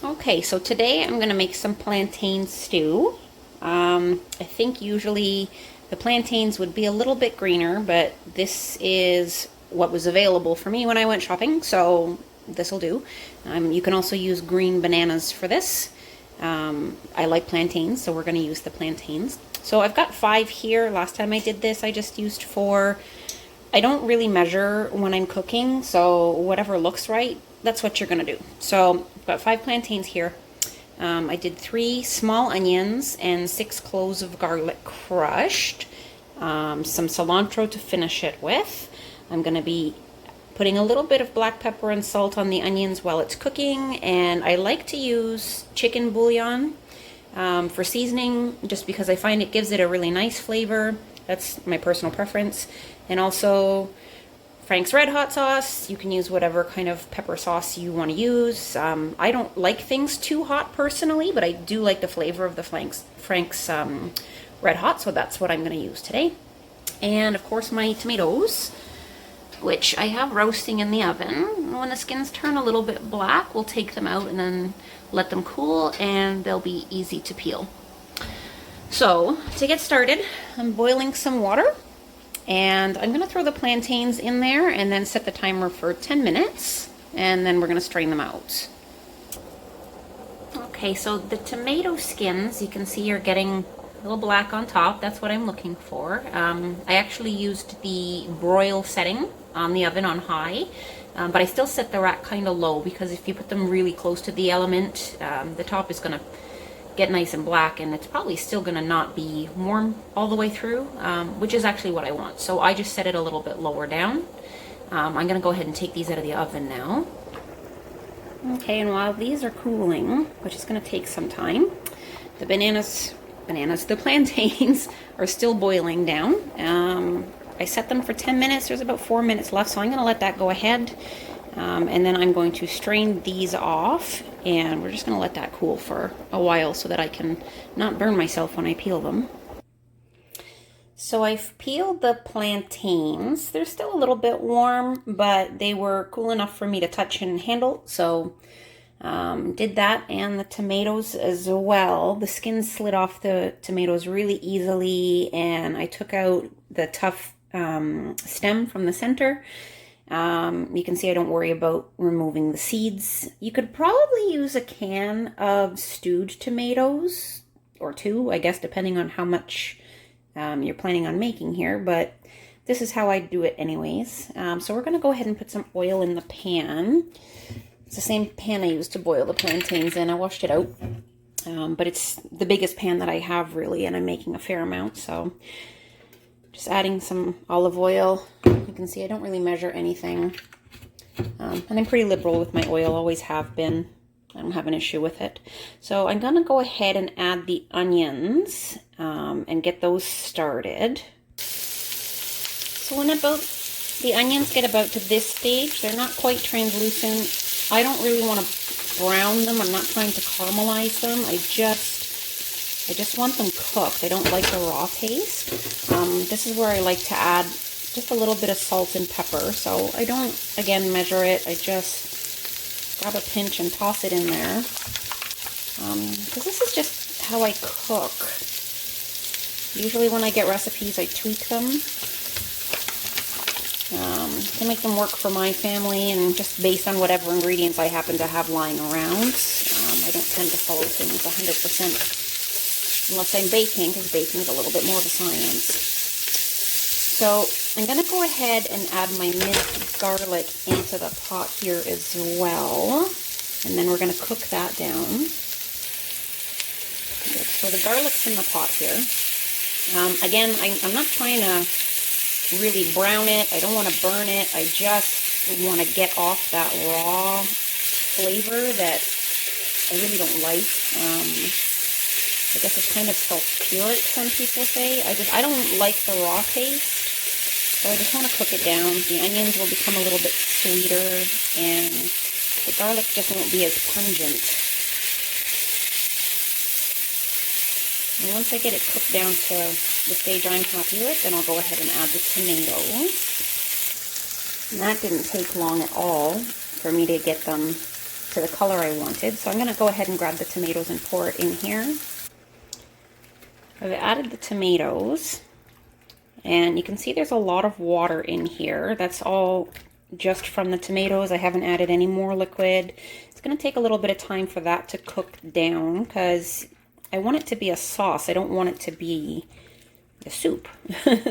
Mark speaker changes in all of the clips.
Speaker 1: Okay, so today I'm going to make some plantain stew. I think usually the plantains would be a little bit greener, but this is what was available for me when I went shopping, so this will do. You can also use green bananas for this. I like plantains, so we're going to use the plantains. So I've got 5 here. Last time I did this, I just used 4. I don't really measure when I'm cooking, so whatever looks right, that's what you're going to do. So I've got 5 plantains here. I did 3 small onions and 6 cloves of garlic crushed. Some cilantro to finish it with. I'm going to be putting a little bit of black pepper and salt on the onions while it's cooking, and I like to use chicken bouillon for seasoning just because I find it gives it a really nice flavor. That's my personal preference. And also Frank's Red Hot sauce. You can use whatever kind of pepper sauce you want to use. I don't like things too hot personally, but I do like the flavor of the Frank's Red Hot, so that's what I'm going to use today. And of course my tomatoes, which I have roasting in the oven. When the skins turn a little bit black, we'll take them out and then let them cool, and they'll be easy to peel. So to get started, I'm boiling some water. And I'm going to throw the plantains in there and then set the timer for 10 minutes. And then we're going to strain them out. Okay, so the tomato skins, you can see, are getting a little black on top. That's what I'm looking for. I actually used the broil setting on the oven on high. But I still set the rack kind of low because if you put them really close to the element, the top is going to get nice and black, and it's probably still going to not be warm all the way through, which is actually what I want. So I just set it a little bit lower down. I'm going to go ahead and take these out of the oven now. Okay, and while these are cooling, which is going to take some time, the the plantains are still boiling down. I set them for 10 minutes. There's about 4 minutes left, so I'm going to let that go ahead. And then I'm going to strain these off, and we're just going to let that cool for a while so that I can not burn myself when I peel them. So I've peeled the plantains. They're still a little bit warm, but they were cool enough for me to touch and handle, so did that, and the tomatoes as well. The skin slid off the tomatoes really easily, and I took out the tough stem from the center. You can see I don't worry about removing the seeds. You could probably use a can of stewed tomatoes, or 2, I guess, depending on how much you're planning on making here, but this is how I do it anyways. So we're going to go ahead and put some oil in the pan. It's the same pan I used to boil the plantains in. I washed it out, but it's the biggest pan that I have really, and I'm making a fair amount, so just adding some olive oil. You can see I don't really measure anything. And I'm pretty liberal with my oil, always have been. I don't have an issue with it. So I'm going to go ahead and add the onions and get those started. So when the onions get about to this stage, they're not quite translucent. I don't really want to brown them. I'm not trying to caramelize them. I just want them cooked. I don't like the raw taste. This is where I like to add just a little bit of salt and pepper. So I don't, again, measure it. I just grab a pinch and toss it in there. Because this is just how I cook. Usually when I get recipes, I tweak them to make them work for my family, and just based on whatever ingredients I happen to have lying around. I don't tend to follow things 100%. Unless I'm baking, because baking is a little bit more of a science. So I'm going to go ahead and add my minced garlic into the pot here as well. And then we're going to cook that down. So the garlic's in the pot here. Again, I'm not trying to really brown it. I don't want to burn it. I just want to get off that raw flavor that I really don't like. I guess it's kind of sulfuric, some people say. I don't like the raw taste, so I just want to cook it down. The onions will become a little bit sweeter, and the garlic just won't be as pungent. And once I get it cooked down to the stage I'm happy with, then I'll go ahead and add the tomatoes. And that didn't take long at all for me to get them to the color I wanted. So I'm going to go ahead and grab the tomatoes and pour it in here. I've added the tomatoes, and you can see there's a lot of water in here. That's all just from the tomatoes. I haven't added any more liquid. It's going to take a little bit of time for that to cook down because I want it to be a sauce. I don't want it to be the soup.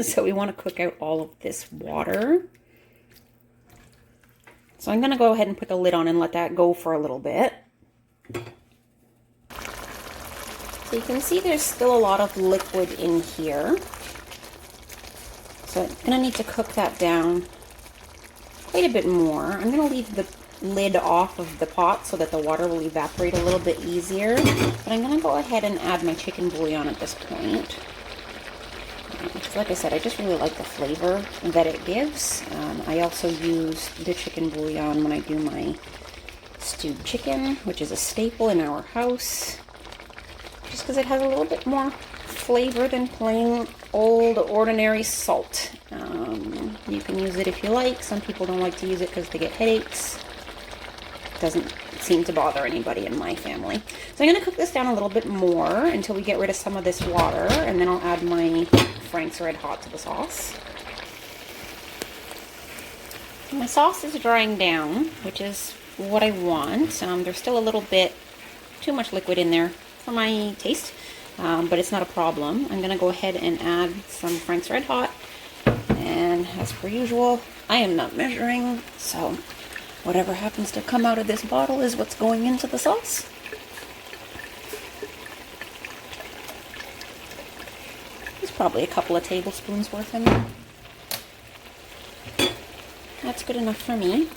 Speaker 1: So we want to cook out all of this water. So I'm going to go ahead and put the lid on and let that go for a little bit. So you can see there's still a lot of liquid in here. So I'm going to need to cook that down quite a bit more. I'm going to leave the lid off of the pot so that the water will evaporate a little bit easier. But I'm going to go ahead and add my chicken bouillon at this point. Like I said, I just really like the flavor that it gives. I also use the chicken bouillon when I do my stewed chicken, which is a staple in our house. Just because it has a little bit more flavor than plain old ordinary salt. You can use it if you like. Some people don't like to use it because they get headaches. It doesn't seem to bother anybody in my family. So I'm going to cook this down a little bit more until we get rid of some of this water, and then I'll add my Frank's Red Hot to the sauce. My sauce is drying down, which is what I want. There's still a little bit too much liquid in there for my taste, but it's not a problem. I'm going to go ahead and add some Frank's Red Hot, and as per usual, I am not measuring, so whatever happens to come out of this bottle is what's going into the sauce. There's probably a couple of tablespoons worth in there. That's good enough for me.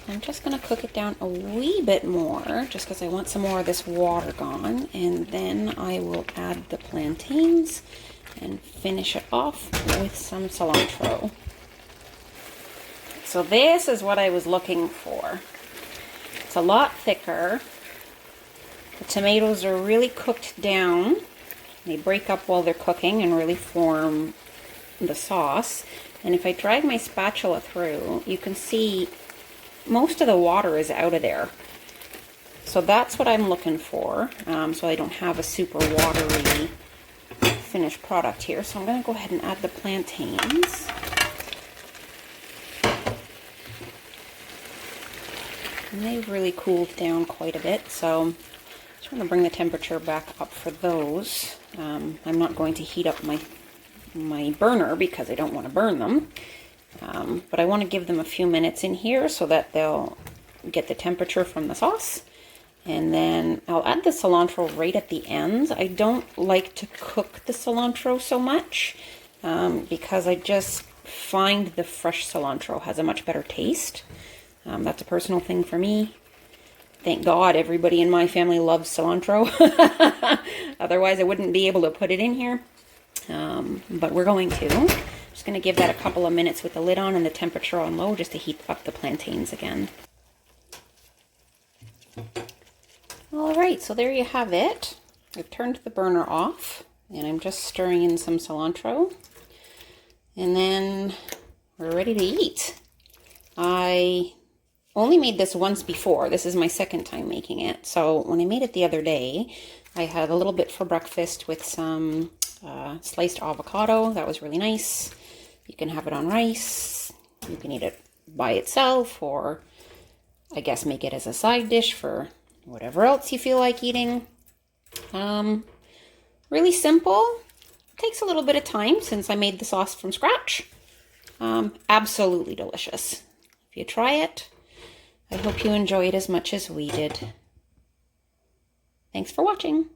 Speaker 1: I'm just going to cook it down a wee bit more, just because I want some more of this water gone, and then I will add the plantains and finish it off with some cilantro. So this is what I was looking for. It's a lot thicker. The tomatoes are really cooked down. They break up while they're cooking and really form the sauce. And if I drag my spatula through, you can see most of the water is out of there. So that's what I'm looking for. So I don't have a super watery finished product here. So I'm going to go ahead and add the plantains. And they've really cooled down quite a bit, so just want to bring the temperature back up for those. I'm not going to heat up my burner because I don't want to burn them, but I want to give them a few minutes in here so that they'll get the temperature from the sauce. And then I'll add the cilantro right at the end. I don't like to cook the cilantro so much because I just find the fresh cilantro has a much better taste. That's a personal thing for me. Thank God everybody in my family loves cilantro. Otherwise I wouldn't be able to put it in here. But we're going to. Just going to give that a couple of minutes with the lid on and the temperature on low just to heat up the plantains again. Alright, so there you have it. I've turned the burner off and I'm just stirring in some cilantro. And then we're ready to eat. I only made this once before. This is my second time making it. So when I made it the other day, I had a little bit for breakfast with some sliced avocado. That was really nice. You can have it on rice. You can eat it by itself, or I guess make it as a side dish for whatever else you feel like eating. Really simple. Takes a little bit of time since I made the sauce from scratch. Absolutely delicious. If you try it, I hope you enjoy it as much as we did. Thanks for watching.